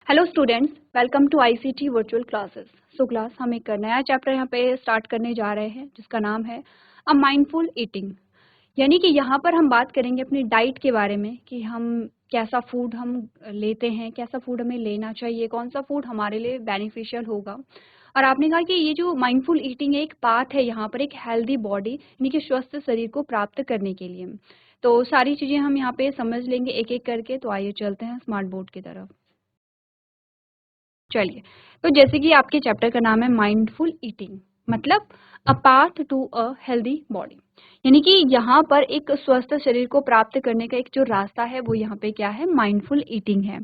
Hello students, welcome to ICT virtual classes. So class हम एक नया चैप्टर यहाँ पे स्टार्ट करने जा रहे हैं जिसका नाम है अ माइंडफुल ईटिंग। यानी कि यहाँ पर हम बात करेंगे अपनी डाइट के बारे में कि हम कैसा फूड हम लेते हैं, कैसा फूड हमें लेना चाहिए, कौन सा फूड हमारे लिए बेनिफिशियल होगा। और आपने कहा कि ये जो माइंडफुल ईटिंग है एक पाथ है यहाँ पर एक हेल्दी बॉडी यानी कि स्वस्थ शरीर को प्राप्त करने के लिए। तो सारी चीज़ें हम यहाँ पे समझ लेंगे एक एक करके। तो आइए चलते हैं स्मार्ट बोर्ड की तरफ। चलिए, तो जैसे कि आपके चैप्टर का नाम है माइंडफुल ईटिंग, मतलब a path to a healthy body. यानी कि यहाँ पर एक स्वस्थ शरीर को प्राप्त करने का एक जो रास्ता है वो यहाँ पे क्या है, माइंडफुल ईटिंग है।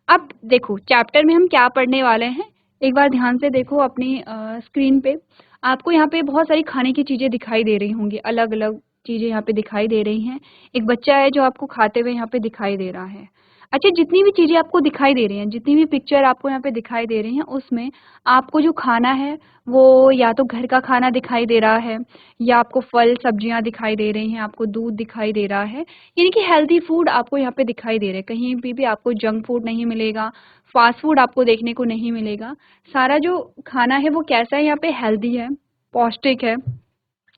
अब देखो चैप्टर में हम क्या पढ़ने वाले हैं, एक बार ध्यान से देखो अपनी स्क्रीन पे। आपको यहाँ पे बहुत सारी खाने की चीजें दिखाई दे रही होंगी, अलग अलग चीजें यहाँ पे दिखाई दे रही हैं। एक बच्चा है जो आपको खाते हुए यहाँ पे दिखाई दे रहा है। अच्छा, जितनी भी चीजें आपको दिखाई दे रही हैं, जितनी भी पिक्चर आपको यहाँ पे दिखाई दे रही हैं, उसमें आपको जो खाना है वो या तो घर का खाना दिखाई दे रहा है, या आपको फल सब्जियां दिखाई दे रही हैं, आपको दूध दिखाई दे रहा है। यानी कि हेल्दी फूड आपको यहाँ पे दिखाई दे रहे हैं। कहीं भी आपको जंक फूड नहीं मिलेगा, फास्ट फूड आपको देखने को नहीं मिलेगा। सारा जो खाना है वो कैसा है, यहाँ पे हेल्दी है, पौष्टिक है,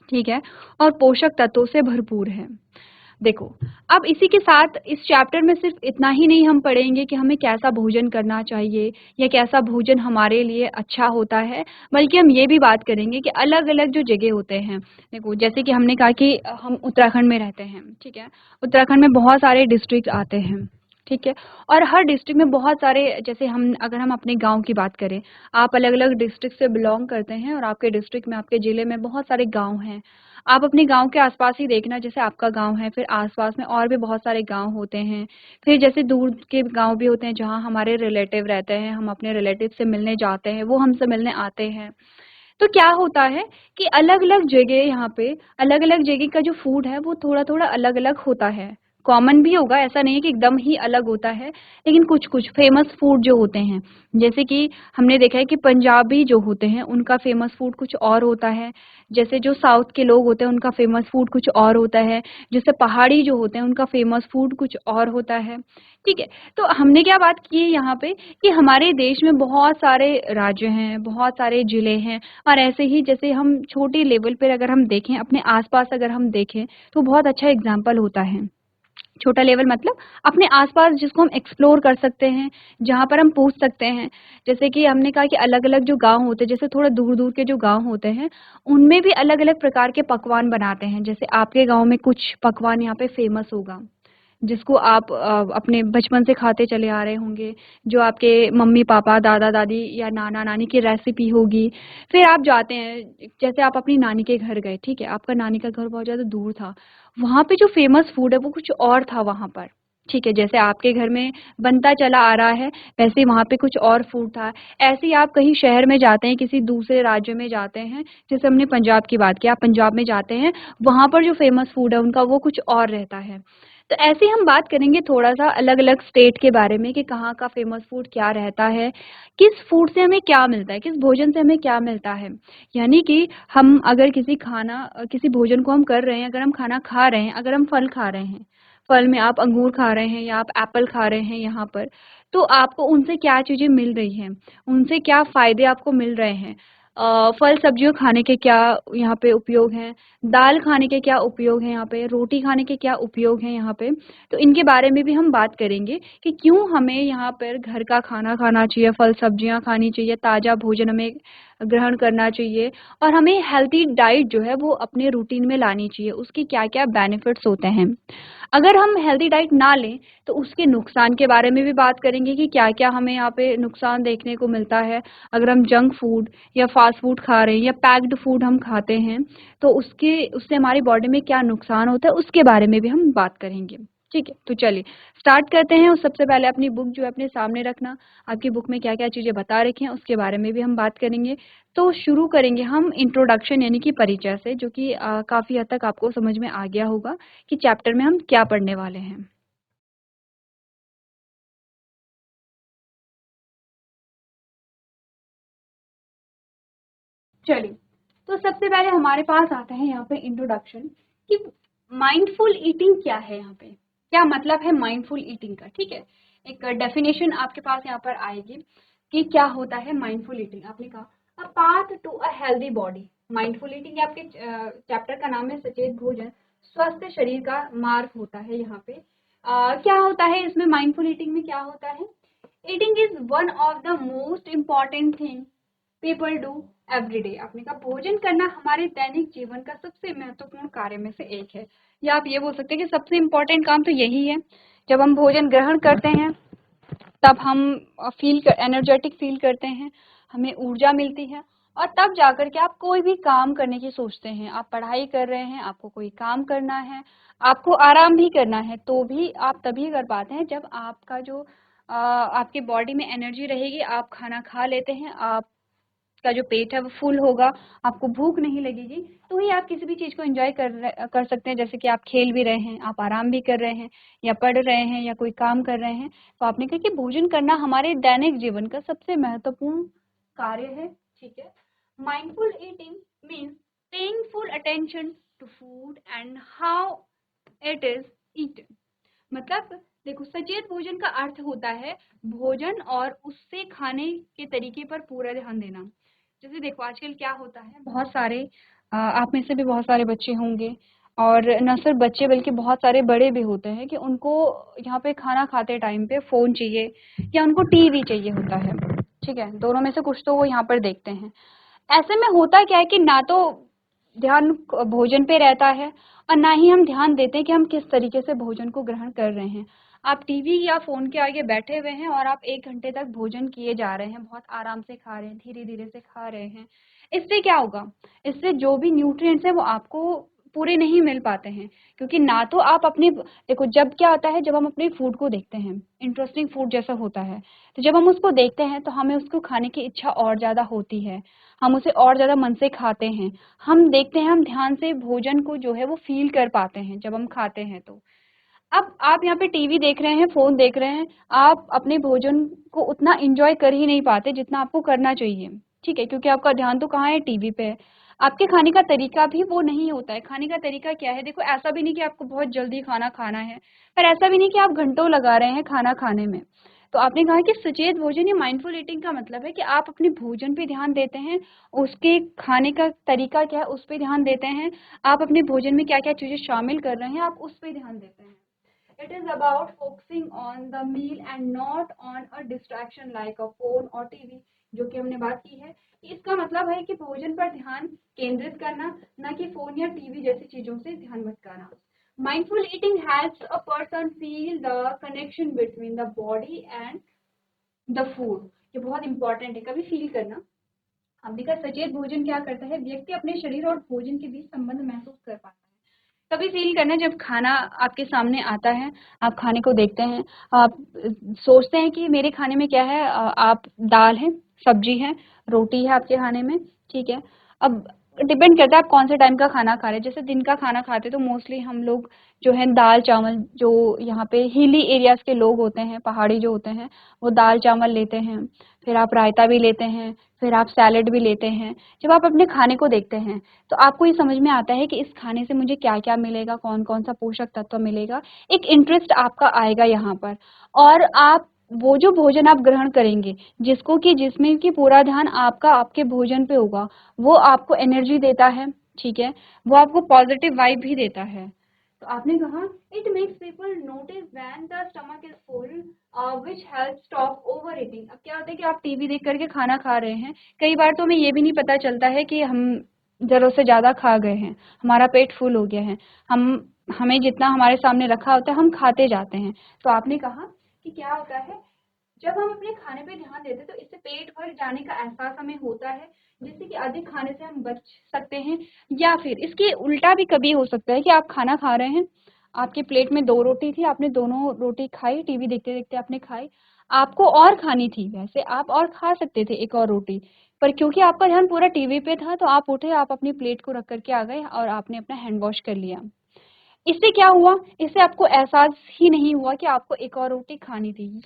ठीक है, और पोषक तत्वों से भरपूर है। देखो, अब इसी के साथ इस चैप्टर में सिर्फ इतना ही नहीं हम पढ़ेंगे कि हमें कैसा भोजन करना चाहिए या कैसा भोजन हमारे लिए अच्छा होता है, बल्कि हम ये भी बात करेंगे कि अलग-अलग जो जगह होते हैं। देखो, जैसे कि हमने कहा कि हम उत्तराखंड में रहते हैं, ठीक है? उत्तराखंड में बहुत सारे डिस्ट्रिक्ट आते हैं, ठीक है? और हर डिस्ट्रिक्ट में बहुत सारे, जैसे हम अगर हम अपने गाँव की बात करें, आप अलग-अलग डिस्ट्रिक्ट से बिलॉन्ग करते हैं और आपके डिस्ट्रिक्ट में, आपके ज़िले में बहुत सारे गाँव हैं। आप अपने गाँव के आस-पास ही देखना, जैसे आपका गाँव है, फिर आस-पास में और भी बहुत सारे गाँव होते हैं। फिर जैसे दूर के गाँव भी होते हैं जहाँ हमारे रिलेटिव रहते हैं, हम अपने रिलेटिव से मिलने जाते हैं, वो हमसे मिलने आते हैं। तो क्या होता है कि अलग-अलग जगह यहाँ पे, अलग-अलग जगह का जो फूड है वो थोड़ा-थोड़ा अलग-अलग होता है। कॉमन भी होगा, ऐसा नहीं है कि एकदम ही अलग होता है, लेकिन कुछ-कुछ फेमस फूड जो होते हैं, जैसे कि हमने देखा है कि पंजाबी जो होते हैं उनका फेमस फूड कुछ और होता है। जैसे जो साउथ के लोग होते हैं उनका फेमस फूड कुछ और होता है। जैसे पहाड़ी जो होते हैं उनका फेमस फूड कुछ और होता है, ठीक है? तो हमने क्या बात की है यहाँ पे कि हमारे देश में बहुत सारे राज्य हैं, बहुत सारे ज़िले हैं, और ऐसे ही जैसे हम छोटे लेवल पर अगर हम देखें, अपने आस-पास अगर हम देखें, तो बहुत अच्छा एग्ज़ाम्पल होता है। छोटा लेवल मतलब अपने आस-पास जिसको हम एक्सप्लोर कर सकते हैं, जहाँ पर हम पूछ सकते हैं। जैसे कि हमने कहा कि अलग-अलग जो गाँव होते हैं, जैसे थोड़ा दूर-दूर के जो गाँव होते हैं, उनमें भी अलग-अलग प्रकार के पकवान बनाते हैं। जैसे आपके गाँव में कुछ पकवान यहाँ पे फ़ेमस होगा, जिसको आप अपने बचपन से खाते चले आ रहे होंगे, जो आपके मम्मी-पापा, दादा-दादी या नाना-नानी की रेसिपी होगी। फिर आप जाते हैं, जैसे आप अपनी नानी के घर गए, ठीक है? आपका नानी का घर बहुत ज़्यादा दूर था, वहाँ पे जो फ़ेमस फूड है वो कुछ और था वहाँ पर, ठीक है? जैसे आपके घर में बनता चला आ रहा है, वैसे ही वहाँ पे कुछ और फूड था। ऐसे ही आप कहीं शहर में जाते हैं, किसी दूसरे राज्य में जाते हैं, जैसे हमने पंजाब की बात की, आप पंजाब में जाते हैं, वहाँ पर जो फ़ेमस फूड है उनका वो कुछ और रहता है। तो ऐसे ही हम बात करेंगे थोड़ा-सा अलग-अलग स्टेट के बारे में कि कहाँ का फ़ेमस फूड क्या रहता है, किस फूड से हमें क्या मिलता है, किस भोजन से हमें क्या मिलता है। यानी कि हम अगर किसी भोजन को हम कर रहे हैं, अगर हम खाना खा रहे हैं, अगर हम फल खा रहे हैं, फल में आप अंगूर खा रहे हैं या आप एप्पल खा रहे हैं यहाँ पर, तो आपको उनसे क्या चीज़ें मिल रही हैं, उनसे क्या फ़ायदे आपको मिल रहे हैं। फल सब्जियों खाने के क्या यहाँ पे उपयोग हैं, दाल खाने के क्या उपयोग हैं यहाँ पे, रोटी खाने के क्या उपयोग हैं यहाँ पे। तो इनके बारे में भी हम बात करेंगे कि क्यों हमें यहाँ पर घर का खाना खाना चाहिए, फल सब्जियाँ खानी चाहिए, ताज़ा भोजन हमें ग्रहण करना चाहिए, और हमें हेल्थी डाइट जो है वो अपने रूटीन में लानी चाहिए, उसके क्या-क्या बेनिफिट्स होते हैं। अगर हम हेल्दी डाइट ना लें तो उसके नुकसान के बारे में भी बात करेंगे कि क्या-क्या हमें यहाँ पे नुकसान देखने को मिलता है। अगर हम जंक फूड या फास्ट फूड खा रहे हैं या पैक्ड फूड हम खाते हैं, तो उससे हमारी बॉडी में क्या नुकसान होता है, उसके बारे में भी हम बात करेंगे। ठीक है? तो चलिए स्टार्ट करते हैं। और सबसे पहले अपनी बुक जो है अपने सामने रखना। आपकी बुक में क्या-क्या चीज़ें बता रखी हैं, उसके बारे में भी हम बात करेंगे। तो शुरू करेंगे हम इंट्रोडक्शन यानी कि परिचय से, जो कि काफ़ी हद तक आपको समझ में आ गया होगा कि चैप्टर में हम क्या पढ़ने वाले हैं। चलिए, तो सबसे पहले हमारे पास आता है यहाँ पे इंट्रोडक्शन कि माइंडफुल ईटिंग क्या है यहाँ पे। क्या मतलब है माइंडफुल ईटिंग का, ठीक है। एक डेफिनेशन आपके पास यहाँ पर आएगी कि क्या होता है माइंडफुल ईटिंग। आपने कहा a path to a healthy body. Mindful eating आपके चैप्टर का नाम है सचेत भोजन, स्वस्थ शरीर का मार्ग होता है यहाँ पे। क्या होता है इसमें, माइंडफुल ईटिंग में क्या होता है? Eating is one of the most important thing people do everyday. आपने कहा भोजन करना हमारे दैनिक जीवन का सबसे महत्वपूर्ण कार्य में से एक है, या आप ये बोल सकते हैं कि सबसे इम्पोर्टेंट काम तो यही है। जब हम भोजन ग्रहण करते हैं तब हम एनर्जेटिक फील करते हैं, हमें ऊर्जा मिलती है, और तब जाकर के आप कोई भी काम करने की सोचते हैं। आप पढ़ाई कर रहे हैं, आपको कोई काम करना है, आपको आराम भी करना है, तो भी आप तभी कर पाते हैं जब आपका जो आपके बॉडी में एनर्जी रहेगी, आप खाना खा लेते हैं, आप का जो पेट है वो फुल होगा, आपको भूख नहीं लगेगी, तो ही आप किसी भी चीज़ को एंजॉय कर सकते हैं। जैसे कि आप खेल भी रहे हैं, आप आराम भी कर रहे हैं, या पढ़ रहे हैं, या कोई काम कर रहे हैं। तो आपने कहा कि भोजन करना हमारे दैनिक जीवन का सबसे महत्वपूर्ण कार्य है, ठीक है। Mindful eating means paying full attention to food and how it is eaten. मतलब देखो, सचेत भोजन का अर्थ होता है भोजन और उससे खाने के तरीके पर पूरा ध्यान देना। जैसे देखो आजकल क्या होता है, बहुत सारे आप में से भी बहुत सारे बच्चे होंगे, और न सिर्फ बच्चे बल्कि बहुत सारे बड़े भी होते हैं कि उनको यहाँ पे खाना खाते टाइम पे फ़ोन चाहिए या उनको टीवी चाहिए होता है, ठीक है। दोनों में से कुछ तो वो यहाँ पर देखते हैं। ऐसे में होता क्या है कि ना तो ध्यान भोजन पे रहता है, और ना ही हम ध्यान देते हैं कि हम किस तरीके से भोजन को ग्रहण कर रहे हैं। आप टीवी या फ़ोन के आगे बैठे हुए हैं और आप 1 घंटे तक भोजन किए जा रहे हैं, बहुत आराम से खा रहे हैं, धीरे-धीरे से खा रहे हैं। इससे क्या होगा? इससे जो भी न्यूट्रिएंट्स हैं वो आपको पूरे नहीं मिल पाते हैं, क्योंकि ना तो आप अपने देखो जब क्या होता है, जब हम अपने फूड को देखते हैं, इंटरेस्टिंग फूड जैसा होता है, तो जब हम उसको देखते हैं तो हमें उसको खाने की इच्छा और ज़्यादा होती है, हम उसे और ज़्यादा मन से खाते हैं। हम देखते हैं, हम ध्यान से भोजन को जो है वो फ़ील कर पाते हैं जब हम खाते हैं तो। अब आप यहाँ पे टीवी देख रहे हैं, फ़ोन देख रहे हैं, आप अपने भोजन को उतना एन्जॉय कर ही नहीं पाते जितना आपको करना चाहिए, ठीक है? क्योंकि आपका ध्यान तो कहाँ है, टीवी पे है। आपके खाने का तरीका भी वो नहीं होता है। खाने का तरीका क्या है? देखो ऐसा भी नहीं कि आपको बहुत जल्दी खाना खाना है, पर ऐसा भी नहीं कि आप घंटों लगा रहे हैं खाना खाने में। तो आपने कहा कि सचेत भोजन या माइंडफुल ईटिंग का मतलब है कि आप अपने भोजन पे ध्यान देते हैं, उसके खाने का तरीका क्या है उस पे ध्यान देते हैं, आप अपने भोजन में क्या-क्या चीज़ें शामिल कर रहे हैं, आप उस पे ध्यान देते हैं। It is about focusing on the meal and not on a distraction like a phone or TV, जो कि हमने बात की है कि इसका मतलब है कि भोजन पर ध्यान केंद्रित करना, ना कि फोन या टीवी जैसी चीजों से ध्यान भटकाना। Mindful eating helps a person feel the connection between the body and the food। ये बहुत इंपॉर्टेंट है, कभी फील करना। हमने कहा सचेत भोजन क्या करता है, व्यक्ति अपने शरीर और भोजन के बीच संबंध महसूस कर पाता है। कभी फील करना जब खाना आपके सामने आता है, आप खाने को देखते हैं, आप सोचते हैं कि मेरे खाने में क्या है, आप दाल है, सब्जी है, रोटी है आपके खाने में, ठीक है। अब डिपेंड करता है आप कौन से टाइम का खाना खा रहे हैं। जैसे दिन का खाना खाते तो मोस्टली हम लोग जो है दाल चावल, जो यहाँ पे हिली एरियाज के लोग होते हैं, पहाड़ी जो होते हैं, वो दाल चावल लेते हैं, फिर आप रायता भी लेते हैं, फिर आप सैलेड भी लेते हैं। जब आप अपने खाने को देखते हैं तो आपको ये समझ में आता है कि इस खाने से मुझे क्या-क्या मिलेगा, कौन-कौन सा पोषक तत्व मिलेगा। एक इंटरेस्ट आपका आएगा यहाँ पर, और आप वो जो भोजन आप ग्रहण करेंगे, जिसमें कि पूरा ध्यान आपका आपके भोजन पे होगा, वो आपको एनर्जी देता है, ठीक है? वो आपको पॉजिटिव वाइब भी देता है। तो आपने कहा it makes people notice when the stomach is full, which help stop over eating. अब क्या होता है कि आप टीवी देख करके खाना खा रहे हैं, कई बार तो हमें ये भी नहीं पता चलता है कि हम ज़रूरत से ज़्यादा खा गए हैं, हमारा पेट फुल हो गया है। हम हमें जितना हमारे सामने रखा होता है हम खाते जाते हैं। तो आपने कहा कि क्या होता है, जब हम अपने खाने पे ध्यान देते हैं तो इससे पेट भर जाने का एहसास हमें होता है, जिससे कि अधिक खाने से हम बच सकते हैं। या फिर इसके उल्टा भी कभी हो सकता है कि आप खाना खा रहे हैं, आपके प्लेट में 2 रोटी थी, आपने दोनों रोटी खाई, टीवी देखते-देखते आपने खाई, आपको और खानी थी, वैसे आप और खा सकते थे 1 और रोटी, पर क्योंकि आपका ध्यान पूरा टीवी पे था तो आप उठे, आप अपनी प्लेट को रख कर के आ गए और आपने अपना हैंड वॉश कर लिया। इससे क्या हुआ? इससे आपको एहसास ही नहीं हुआ कि आपको 1 और रोटी खानी थी,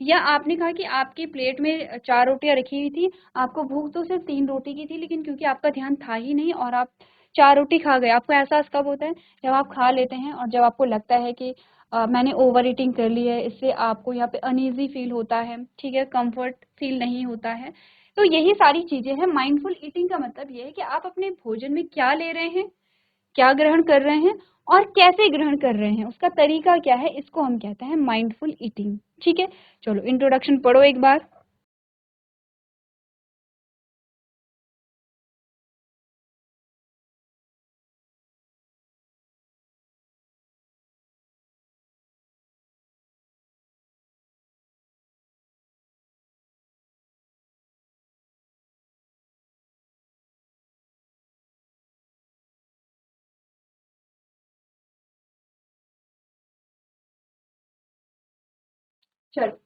या आपने कहा कि आपकी प्लेट में 4 रोटियाँ रखी हुई थी, आपको भूख तो सिर्फ़ 3 रोटी की थी, लेकिन क्योंकि आपका ध्यान था ही नहीं और आप 4 रोटी खा गए। आपको एहसास कब होता है? जब आप खा लेते हैं और जब आपको लगता है कि मैंने ओवर ईटिंग कर ली है, इससे आपको यहाँ पे अनईजी फील होता है, ठीक है, कंफर्ट फील नहीं होता है। तो यही सारी चीजें हैं। माइंडफुल ईटिंग का मतलब ये है कि आप अपने भोजन में क्या ले रहे हैं, क्या ग्रहण कर रहे हैं और कैसे ग्रहण कर रहे हैं, उसका तरीका क्या है, इसको हम कहते हैं माइंडफुल ईटिंग। ठीक है, चलो इंट्रोडक्शन पढ़ो एक बार। चलो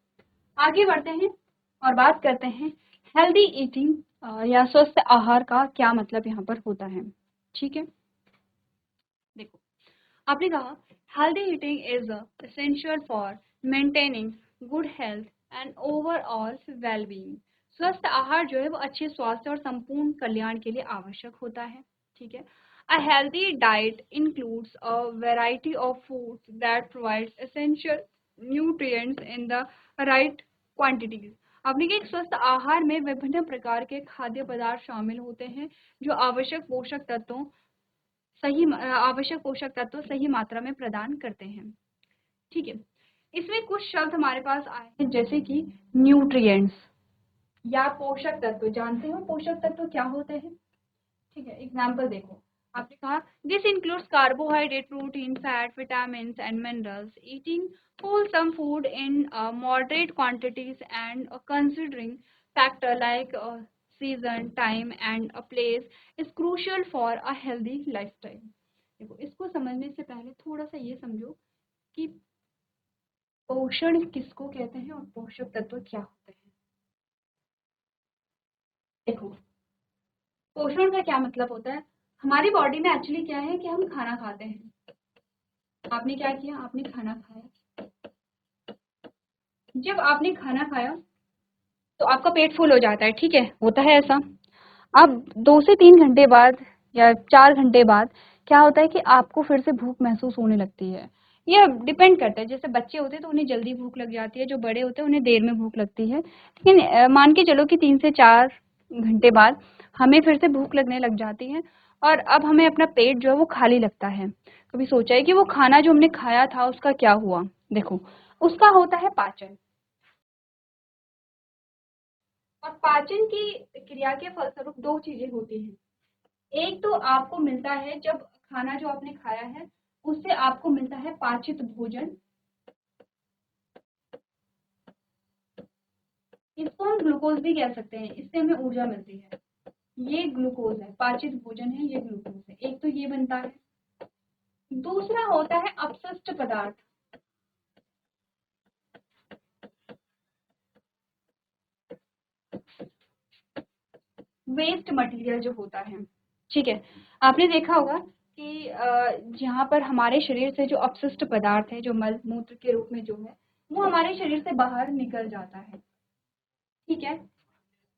आगे बढ़ते हैं और बात करते हैं हेल्दी ईटिंग या स्वस्थ आहार का क्या मतलब यहाँ पर होता है। ठीक है, देखो आपने कहा healthy eating is essential for maintaining good health and overall wellbeing. स्वस्थ आहार जो है वो अच्छे स्वास्थ्य और संपूर्ण कल्याण के लिए आवश्यक होता है। ठीक है, a healthy diet includes a variety of foods that provides essential nutrients in the right quantities. आपने कहा एक स्वस्थ आहार में विभिन्न प्रकार के खाद्य पदार्थ शामिल होते हैं जो आवश्यक पोषक तत्व सही मात्रा में प्रदान करते हैं। ठीक है, इसमें कुछ शब्द हमारे पास आए हैं जैसे कि न्यूट्रिएंट्स या पोषक तत्व। जानते हो पोषक तत्व क्या होते हैं? ठीक है, एग्जाम्पल देखो आपने कहा this includes carbohydrate, protein, fat, vitamin and minerals. Eating wholesome food in moderate quantities and considering factor like season, time and a place is crucial for a healthy lifestyle। देखो इसको समझने से पहले थोड़ा सा ये समझो कि पोषण किसको कहते हैं और पोषक तत्व क्या होते हैं। देखो पोषण का क्या मतलब होता है, हमारी बॉडी में एक्चुअली क्या है कि हम खाना खाते हैं। आपने क्या किया, आपने खाना खाया, जब आपने खाना खाया तो आपका पेट फुल हो जाता है, ठीक है, होता है ऐसा। अब 2 से 3 घंटे बाद या 4 घंटे बाद क्या होता है कि आपको फिर से भूख महसूस होने लगती है। ये डिपेंड करता है, जैसे बच्चे होते हैं तो उन्हें जल्दी भूख लग जाती है, जो बड़े होते हैं उन्हें देर में भूख लगती है। लेकिन मान के चलो कि 3 से 4 घंटे बाद हमें फिर से भूख लगने लग जाती है और अब हमें अपना पेट जो है वो खाली लगता है। कभी सोचा है कि वो खाना जो हमने खाया था उसका क्या हुआ? देखो उसका होता है पाचन। और पाचन की क्रिया के फलस्वरूप दो चीजें होती हैं। एक तो आपको मिलता है जब खाना जो आपने खाया है उससे आपको मिलता है पाचित भोजन, इसको हम ग्लूकोज भी कह सकते हैं, इससे हमें ऊर्जा मिलती है। ये ग्लूकोज है, पाचित भोजन है, ये ग्लूकोज है। एक तो ये बनता है, दूसरा होता है अपशिष्ट पदार्थ। वेस्ट मटेरियल जो होता है, ठीक है, आपने देखा होगा कि यहाँ पर हमारे शरीर से जो अपशिष्ट पदार्थ है, जो मल मूत्र के रूप में जो है वो हमारे शरीर से बाहर निकल जाता है। ठीक है,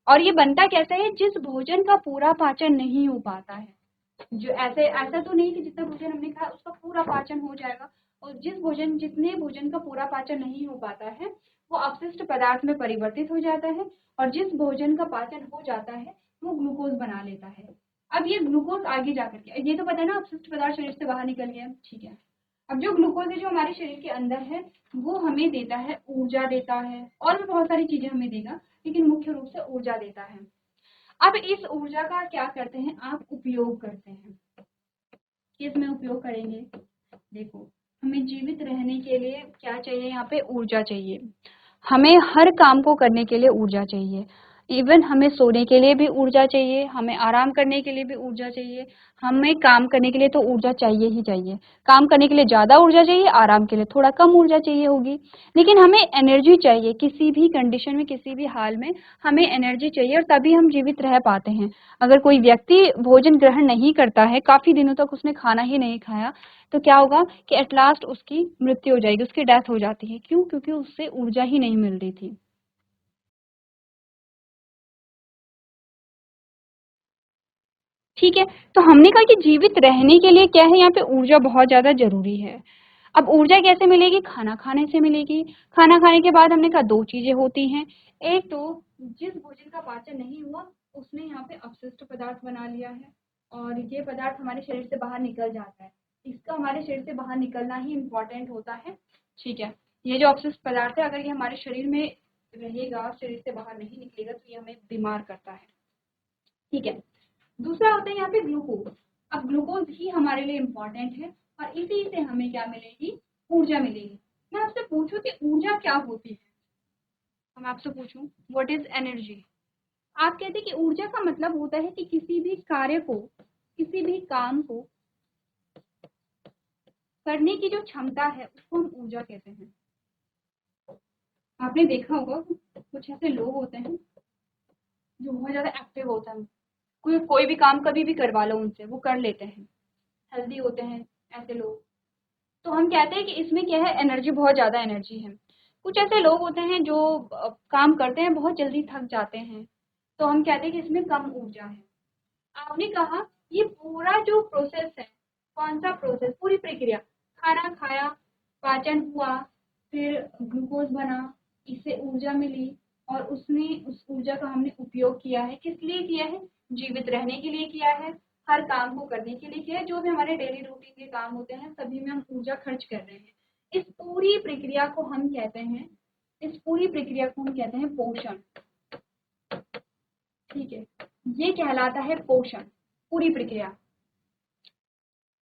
और ये बनता कैसे है, जिस भोजन का पूरा पाचन नहीं हो पाता है, जो ऐसे ऐसा तो नहीं कि जितना भोजन हमने खाया उसका पूरा पाचन हो जाएगा, और जितने भोजन का पूरा पाचन नहीं हो पाता है वो अपशिष्ट पदार्थ में परिवर्तित हो जाता है, और जिस भोजन का पाचन हो जाता है वो ग्लूकोज बना लेता है। अब ये ग्लूकोज आगे जाकर के, ये तो पता है ना अपशिष्ट पदार्थ शरीर से बाहर निकल गया, ठीक है। अब जो ग्लूकोज है जो हमारे शरीर के अंदर है वो हमें देता है, ऊर्जा देता है, और भी बहुत सारी चीजें हमें देगा, लेकिन मुख्य रूप से ऊर्जा देता है। अब इस ऊर्जा का क्या करते हैं आप, उपयोग करते हैं। किस में उपयोग करेंगे? देखो हमें जीवित रहने के लिए क्या चाहिए, यहाँ पे ऊर्जा चाहिए। हमें हर काम को करने के लिए ऊर्जा चाहिए। इवन हमें सोने के लिए भी ऊर्जा चाहिए, हमें आराम करने के लिए भी ऊर्जा चाहिए, हमें काम करने के लिए तो ऊर्जा चाहिए ही चाहिए। काम करने के लिए ज़्यादा ऊर्जा चाहिए, आराम के लिए थोड़ा कम ऊर्जा चाहिए होगी, लेकिन हमें एनर्जी चाहिए। किसी भी कंडीशन में, किसी भी हाल में हमें एनर्जी चाहिए, और तभी हम जीवित रह पाते हैं। अगर कोई व्यक्ति भोजन ग्रहण नहीं करता है, काफ़ी दिनों तक उसने खाना ही नहीं खाया, तो क्या होगा कि एट लास्ट उसकी मृत्यु हो जाएगी, उसकी डेथ हो जाती है। क्यों? क्योंकि उससे ऊर्जा ही नहीं मिल रही थी। ठीक है, तो हमने कहा कि जीवित रहने के लिए क्या है, यहाँ पे ऊर्जा बहुत ज़्यादा ज़रूरी है। अब ऊर्जा कैसे मिलेगी? खाना खाने से मिलेगी। खाना खाने के बाद हमने कहा दो चीजें होती हैं, एक तो जिस भोजन का पाचन नहीं हुआ उसने यहाँ पे अपशिष्ट पदार्थ बना लिया है और ये पदार्थ हमारे शरीर से बाहर निकल जाता है। इसका हमारे शरीर से बाहर निकलना ही इम्पोर्टेंट होता है। ठीक है, ये जो अपशिष्ट पदार्थ है अगर ये हमारे शरीर में रहेगा, शरीर से बाहर नहीं निकलेगा तो ये हमें बीमार करता है। ठीक है, दूसरा होता है यहाँ पे ग्लूकोज। अब ग्लूकोज ही हमारे लिए इम्पोर्टेंट है और इसी से हमें क्या मिलेगी? ऊर्जा मिलेगी। मैं आपसे पूछूं कि ऊर्जा क्या होती है? हम आपसे पूछूं व्हाट इज एनर्जी? आप कहते हैं कि ऊर्जा का मतलब होता है कि किसी भी कार्य को, किसी भी काम को करने की जो क्षमता है उसको हम ऊर्जा कहते हैं। आपने देखा होगा कुछ ऐसे लोग होते हैं जो बहुत ज्यादा एक्टिव होते हैं, कोई भी काम कभी भी करवा लो उनसे वो कर लेते हैं, हेल्दी होते हैं ऐसे लोग। तो हम कहते हैं कि इसमें क्या है? एनर्जी, बहुत ज़्यादा एनर्जी है। कुछ ऐसे लोग होते हैं जो काम करते हैं बहुत जल्दी थक जाते हैं, तो हम कहते हैं कि इसमें कम ऊर्जा है। आपने कहा ये पूरा जो प्रोसेस है, कौन सा प्रोसेस? पूरी प्रक्रिया, खाना खाया, पाचन हुआ, फिर ग्लूकोज बना, इससे ऊर्जा मिली और उसने उस ऊर्जा का हमने उपयोग किया है। किस लिए किया है? जीवित रहने के लिए किया है, हर काम को करने के लिए किया है। जो भी हमारे डेली रूटीन के काम होते हैं सभी में हम ऊर्जा खर्च कर रहे हैं। इस पूरी प्रक्रिया को हम कहते हैं, इस पूरी प्रक्रिया को हम कहते हैं पोषण। ठीक है, ये कहलाता है पोषण, पूरी प्रक्रिया।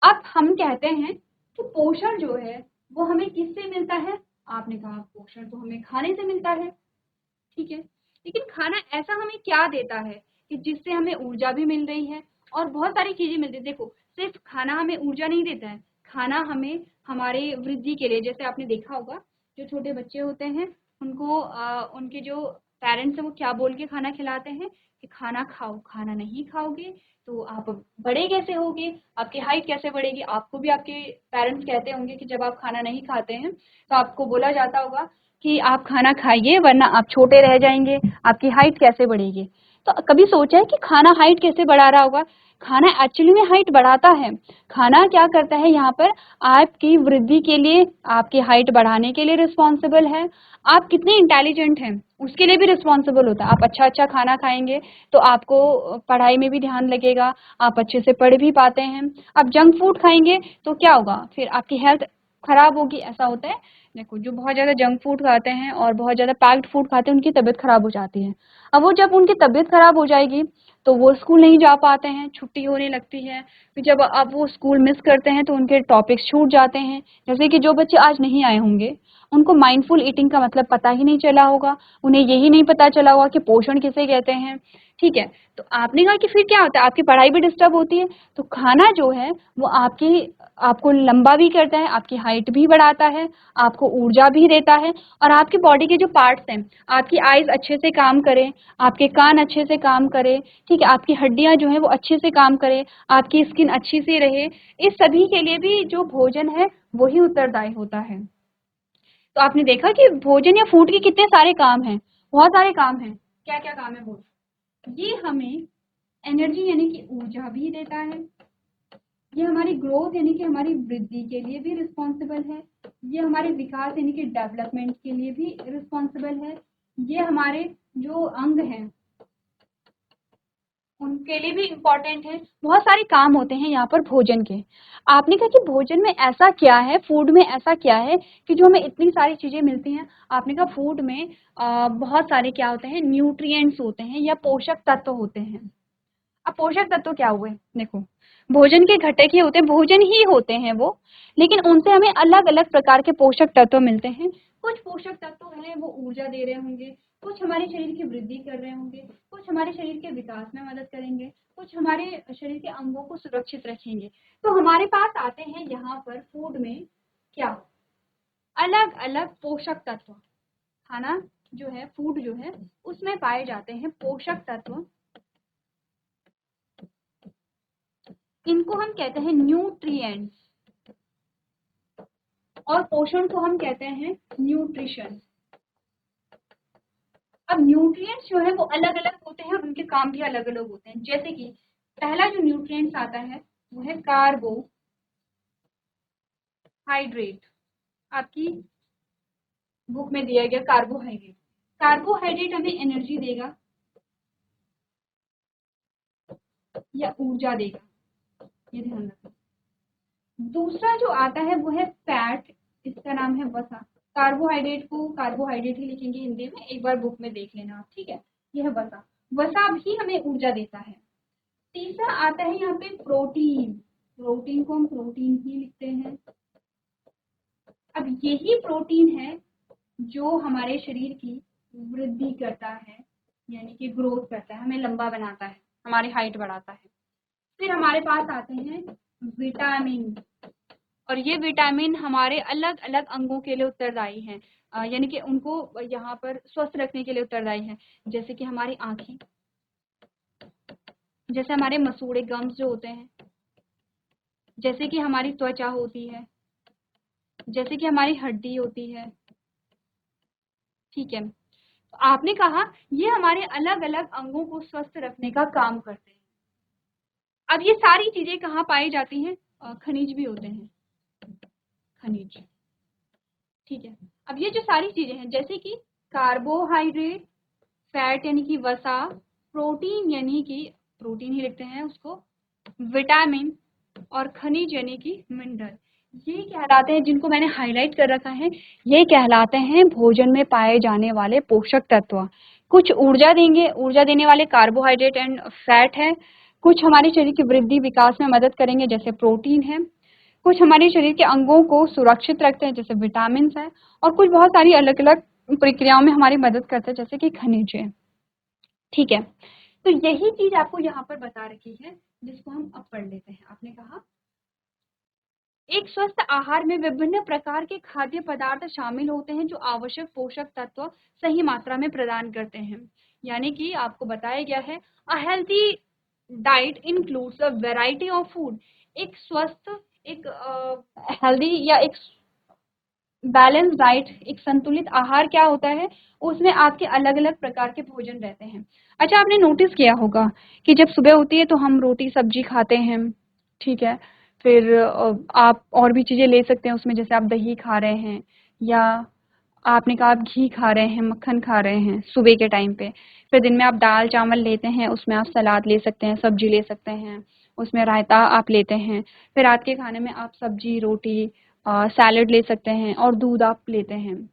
अब हम कहते हैं कि पोषण जो है वो हमें किससे मिलता है? आपने कहा पोषण तो हमें खाने से मिलता है। ठीक है, लेकिन खाना ऐसा हमें क्या देता है कि जिससे हमें ऊर्जा भी मिल रही है और बहुत सारी चीजें मिलती है। देखो, सिर्फ खाना हमें ऊर्जा नहीं देता है, खाना हमें हमारे वृद्धि के लिए, जैसे आपने देखा होगा जो छोटे बच्चे होते हैं उनको उनके जो पेरेंट्स हैं वो क्या बोल के खाना खिलाते हैं कि खाना खाओ, खाना नहीं खाओगे तो आप बड़े कैसे होगे, आपकी हाइट कैसे बढ़ेगी। आपको भी आपके पेरेंट्स कहते होंगे कि जब आप खाना नहीं खाते हैं तो आपको बोला जाता होगा कि आप खाना खाइए वरना आप छोटे रह जाएंगे, आपकी हाइट कैसे बढ़ेगी। तो कभी सोचा है कि खाना हाइट कैसे बढ़ा रहा होगा? खाना एक्चुअली में हाइट बढ़ाता है। खाना क्या करता है यहाँ पर? आपकी वृद्धि के लिए, आपकी हाइट बढ़ाने के लिए रिस्पॉन्सिबल है। आप कितने इंटेलिजेंट हैं उसके लिए भी रिस्पॉन्सिबल होता है। आप अच्छा अच्छा खाना खाएंगे तो आपको पढ़ाई में भी ध्यान लगेगा, आप अच्छे से पढ़ भी पाते हैं। आप जंक फूड खाएंगे तो क्या होगा? फिर आपकी हेल्थ खराब होगी। ऐसा होता है, देखो जो बहुत ज़्यादा जंक फूड खाते हैं और बहुत ज़्यादा पैक्ड फूड खाते हैं उनकी तबीयत खराब हो जाती है। अब वो जब उनकी तबीयत खराब हो जाएगी तो वो स्कूल नहीं जा पाते हैं, छुट्टी होने लगती है। फिर जब अब वो स्कूल मिस करते हैं तो उनके टॉपिक्स छूट जाते हैं। जैसे कि जो बच्चे आज नहीं आए होंगे उनको माइंडफुल ईटिंग का मतलब पता ही नहीं चला होगा, उन्हें यही नहीं पता चला होगा कि पोषण किसे कहते हैं। ठीक है, तो आपने कहा कि फिर क्या होता है? आपकी पढ़ाई भी डिस्टर्ब होती है। तो खाना जो है वो आपको लंबा भी करता है, आपकी हाइट भी बढ़ाता है, आपको ऊर्जा भी देता है और आपकी बॉडी के जो पार्ट्स हैं, आपकी आईज अच्छे से काम करें, आपके कान अच्छे से काम करें, ठीक है, आपकी हड्डियां जो है वो अच्छे से काम करें, आपकी स्किन अच्छी से रहे, इस सभी के लिए भी जो भोजन है वही उत्तरदायी होता है। तो आपने देखा कि भोजन या फूड के कितने सारे काम हैं, बहुत सारे काम हैं। क्या क्या काम है बोल? ये हमें एनर्जी यानी कि ऊर्जा भी देता है, ये हमारी ग्रोथ यानी कि हमारी वृद्धि के लिए भी रिस्पॉन्सिबल है, ये हमारे विकास यानी कि डेवलपमेंट के लिए भी रिस्पॉन्सिबल है, ये हमारे जो अंग हैं उनके लिए भी इम्पोर्टेंट है। बहुत सारे काम होते हैं यहाँ पर भोजन के। आपने कहा कि भोजन में ऐसा क्या है, फूड में ऐसा क्या है कि जो हमें इतनी सारी चीजें मिलती हैं? आपने कहा फूड में बहुत सारे क्या होते हैं? न्यूट्रिएंट्स होते हैं या पोषक तत्व होते हैं। अब पोषक तत्व क्या हुए? देखो, भोजन के घटक ही होते हैं, भोजन ही होते हैं वो, लेकिन उनसे हमें अलग अलग प्रकार के पोषक तत्व मिलते हैं। कुछ पोषक तत्व हैं वो ऊर्जा दे रहे होंगे, कुछ हमारे शरीर की वृद्धि कर रहे होंगे, कुछ हमारे शरीर के विकास में मदद करेंगे, कुछ हमारे शरीर के अंगों को सुरक्षित रखेंगे। तो हमारे पास आते हैं यहाँ पर फूड में क्या? अलग अलग पोषक तत्व। खाना जो है, फूड जो है, उसमें पाए जाते हैं पोषक तत्व। इनको हम कहते हैं न्यूट्रिएंट्स और पोषण को हम कहते हैं न्यूट्रिशन। अब न्यूट्रिएंट्स जो है वो अलग अलग होते हैं और उनके काम भी अलग अलग होते हैं। जैसे कि पहला जो न्यूट्रिएंट्स आता है वो है कार्बोहाइड्रेट। आपकी बुक में दिया गया कार्बोहाइड्रेट। कार्बोहाइड्रेट हमें एनर्जी देगा या ऊर्जा देगा, ये ध्यान रखना। दूसरा जो आता है वो है फैट, इसका नाम है वसा। कार्बोहाइड्रेट को कार्बोहाइड्रेट ही लिखेंगे हिंदी में, एक बार बुक में देख लेना आप, ठीक है। यह है वसा, वसा भी हमें ऊर्जा देता है। तीसरा आता है यहाँ पे प्रोटीन, प्रोटीन को हम प्रोटीन ही लिखते हैं। अब यही प्रोटीन है जो हमारे शरीर की वृद्धि करता है, यानी कि ग्रोथ करता है, हमें लंबा बनाता है, हमारी हाइट बढ़ाता है। फिर हमारे पास आते हैं विटामिन, और ये विटामिन हमारे अलग अलग अंगों के लिए उत्तरदायी हैं, यानी कि उनको यहाँ पर स्वस्थ रखने के लिए उत्तरदायी हैं। जैसे कि हमारी आंखें, जैसे हमारे मसूड़े गम्स जो होते हैं, जैसे कि हमारी त्वचा होती है, जैसे कि हमारी हड्डी होती है, ठीक है। तो आपने कहा ये हमारे अलग अलग अंगों को स्वस्थ रखने का काम करते हैं। अब ये सारी चीजें कहाँ पाई जाती हैं? खनिज भी होते हैं, खनिज, ठीक है। अब ये जो सारी चीजें हैं, जैसे कि कार्बोहाइड्रेट, फैट यानी कि वसा, प्रोटीन यानी कि प्रोटीन ही लिखते हैं उसको, विटामिन, और खनिज यानी कि मिनरल, ये कहलाते हैं, जिनको मैंने हाईलाइट कर रखा है, ये कहलाते हैं भोजन में पाए जाने वाले पोषक तत्व। कुछ ऊर्जा देंगे, ऊर्जा देने वाले कार्बोहाइड्रेट एंड फैट है, कुछ हमारे शरीर की वृद्धि विकास में मदद करेंगे जैसे प्रोटीन है, कुछ हमारे शरीर के अंगों को सुरक्षित रखते हैं जैसे विटामिन है, और कुछ बहुत सारी अलग अलग प्रक्रियाओं में हमारी मदद करते हैं जैसे कि खनिज है, ठीक है। तो यही चीज आपको यहाँ पर बता रखी है, जिसको हम अब पढ़ लेते हैं। आपने कहा एक स्वस्थ आहार में विभिन्न प्रकार के खाद्य पदार्थ शामिल होते हैं जो आवश्यक पोषक तत्व सही मात्रा में प्रदान करते हैं। यानी कि आपको बताया गया है अ healthy diet includes a variety of food. एक स्वस्थ, एक हेल्दी या एक बैलेंस डाइट, एक संतुलित आहार क्या होता है, उसमें आपके अलग अलग प्रकार के भोजन रहते हैं। अच्छा, आपने नोटिस किया होगा कि जब सुबह होती है तो हम रोटी सब्जी खाते हैं, ठीक है। फिर आप और भी चीजें ले सकते हैं उसमें, जैसे आप दही खा रहे हैं, या आपने कहा आप घी खा रहे हैं, मक्खन खा रहे हैं सुबह के टाइम पे। फिर दिन में आप दाल चावल लेते हैं, उसमें आप सलाद ले सकते हैं, सब्जी ले सकते हैं, उसमें रायता आप लेते हैं। फिर रात के खाने में आप सब्जी, रोटी, सैलेड ले सकते हैं, और दूध आप लेते हैं।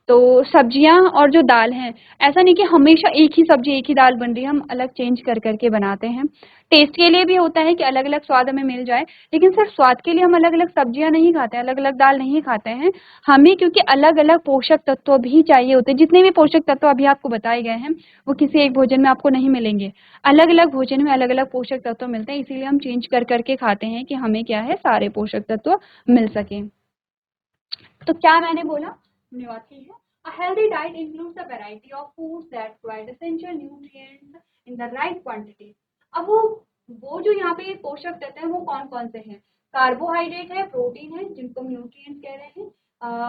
तो सब्जियां और जो दाल है, ऐसा नहीं कि हमेशा एक ही सब्जी एक ही दाल बन रही है, हम अलग चेंज कर करके बनाते हैं। टेस्ट के लिए भी होता है कि अलग अलग स्वाद हमें मिल जाए, लेकिन सिर्फ स्वाद के लिए हम अलग अलग सब्जियां नहीं खाते, अलग अलग दाल नहीं खाते हैं। हमें क्योंकि अलग अलग पोषक तत्व भी चाहिए होते हैं। जितने भी पोषक तत्व अभी आपको बताए गए हैं वो किसी एक भोजन में आपको नहीं मिलेंगे, अलग अलग भोजन में अलग अलग पोषक तत्व मिलते हैं, इसीलिए हम चेंज कर करके खाते हैं कि हमें क्या है, सारे पोषक तत्व मिल सके। तो क्या मैंने बोला, हमने बात की है a healthy diet includes a variety of foods that provide essential nutrients in the right quantity। अब वो जो यहाँ पे पोषक तत्व हैं वो कौन कौन से हैं? कार्बोहाइड्रेट है, प्रोटीन है, जिनको हम न्यूट्रिएंट्स कह रहे हैं,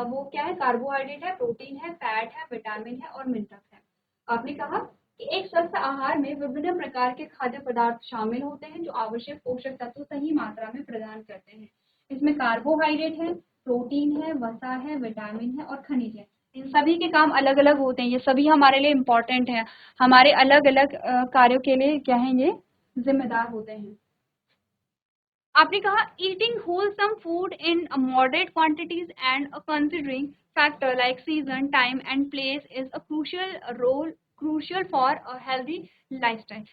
वो क्या है, कार्बोहाइड्रेट है, प्रोटीन है, फैट है, विटामिन है और मिनरल है। आपने कहा कि एक स्वस्थ आहार में विभिन्न प्रकार के खाद्य पदार्थ शामिल होते हैं जो आवश्यक पोषक तत्व सही मात्रा में प्रदान करते हैं। इसमें कार्बोहाइड्रेट है, प्रोटीन है, वसा है, विटामिन है और खनिज है। इन सभी के काम अलग अलग होते हैं, ये सभी हमारे लिए इम्पोर्टेंट है, हमारे अलग अलग कार्यों के लिए क्या है, ये जिम्मेदार होते हैं। आपने कहा eating wholesome food in moderate quantities and considering factor like season, time and place is a crucial for a healthy lifestyle.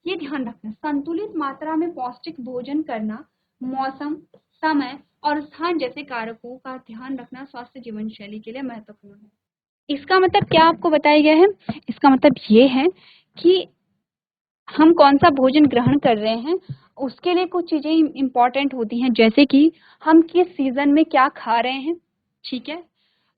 ये ध्यान रखना, संतुलित मात्रा में पौष्टिक भोजन करना, मौसम, समय और स्थान जैसे कारकों का ध्यान रखना स्वास्थ्य जीवन शैली के लिए महत्वपूर्ण है। इसका मतलब क्या आपको बताया गया है? इसका मतलब ये है कि हम कौन सा भोजन ग्रहण कर रहे हैं, उसके लिए कुछ चीजें इम्पोर्टेंट होती हैं, जैसे कि हम किस सीजन में क्या खा रहे हैं, ठीक है,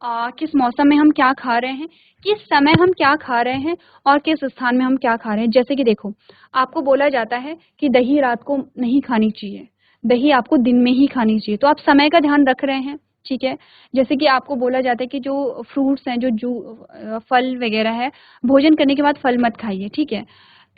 किस मौसम में हम क्या खा रहे हैं, किस समय हम क्या खा रहे हैं, और किस स्थान में हम क्या खा रहे हैं। जैसे कि देखो, आपको बोला जाता है कि दही रात को नहीं खानी चाहिए, दही आपको दिन में ही खानी चाहिए, तो आप समय का ध्यान रख रहे हैं, ठीक है। जैसे कि आपको बोला जाता है कि जो फ्रूट्स हैं, जो फल वगैरह है, भोजन करने के बाद फल मत खाइए, ठीक है।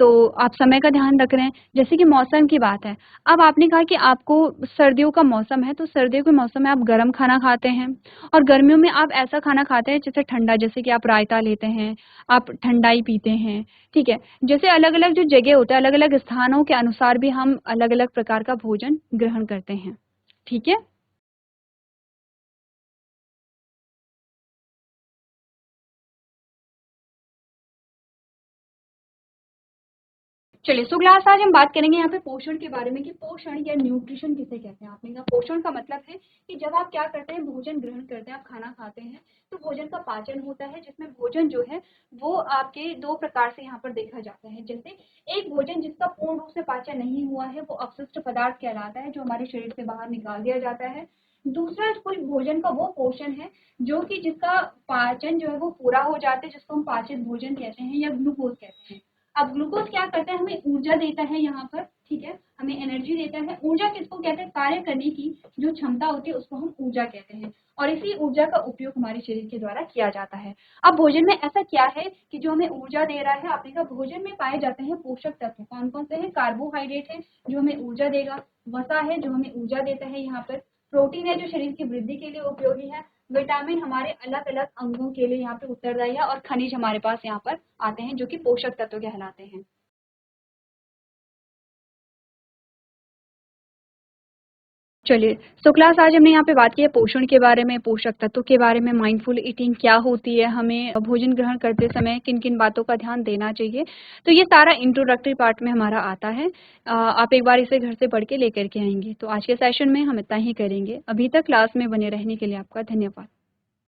तो आप समय का ध्यान रख रहे हैं। जैसे कि मौसम की बात है, अब आपने कहा कि आपको सर्दियों का मौसम है, तो सर्दियों के मौसम में आप गर्म खाना खाते हैं और गर्मियों में आप ऐसा खाना खाते हैं जैसे ठंडा, जैसे कि आप रायता लेते हैं, आप ठंडाई पीते हैं, ठीक है? जैसे अलग-अलग जो जगह होता है, अलग-अलग स्थानों के अनुसार भी हम अलग-अलग प्रकार का भोजन ग्रहण करते हैं, ठीक है? चलिए, सो क्लास आज हम बात करेंगे यहाँ पे पोषण के बारे में कि पोषण या न्यूट्रिशन किसे कहते हैं। आपने कहा पोषण का मतलब है कि जब आप क्या करते हैं, भोजन ग्रहण करते हैं, आप खाना खाते हैं, तो भोजन का पाचन होता है, जिसमें भोजन जो है वो आपके दो प्रकार से यहाँ पर देखा जाता है। जैसे एक भोजन जिसका पूर्ण रूप से पाचन नहीं हुआ है, वो अपशिष्ट पदार्थ कहलाता है, जो हमारे शरीर से बाहर निकाल दिया जाता है। दूसरा कोई भोजन का वो पोषण है जो कि जिसका पाचन जो है वो पूरा हो जाता है, जिसको हम पाचित भोजन कहते हैं या ग्लूकोज कहते हैं। अब ग्लूकोज क्या करता है, हमें ऊर्जा देता है यहाँ पर, ठीक है, हमें एनर्जी देता है। ऊर्जा किसको कहते हैं, कार्य करने की जो क्षमता होती है उसको हम ऊर्जा कहते हैं, और इसी ऊर्जा का उपयोग हमारे शरीर के द्वारा किया जाता है। अब भोजन में ऐसा क्या है कि जो हमें ऊर्जा दे रहा है, आपने कहा भोजन में पाए जाते हैं पोषक तत्व कौन कौन से हैं, कार्बोहाइड्रेट है जो हमें ऊर्जा देगा, वसा है जो हमें ऊर्जा देता है यहाँ पर, प्रोटीन है जो शरीर की वृद्धि के लिए उपयोगी है, विटामिन हमारे अलग अलग अंगों के लिए यहाँ पे उत्तरदायी है, और खनिज हमारे पास यहाँ पर आते हैं जो कि पोषक तत्व कहलाते हैं। चलिए, सो क्लास आज हमने यहाँ पे बात की है पोषण के बारे में, पोषक तत्वों के बारे में, माइंडफुल ईटिंग क्या होती है, हमें भोजन ग्रहण करते समय किन-किन बातों का ध्यान देना चाहिए। तो ये सारा इंट्रोडक्टरी पार्ट में हमारा आता है। आप एक बार इसे घर से पढ़ के लेकर के आएँगे। तो आज के सेशन में हम इतना ही करेंगे। अभी तक क्लास में बने रहने के लिए आपका धन्यवाद।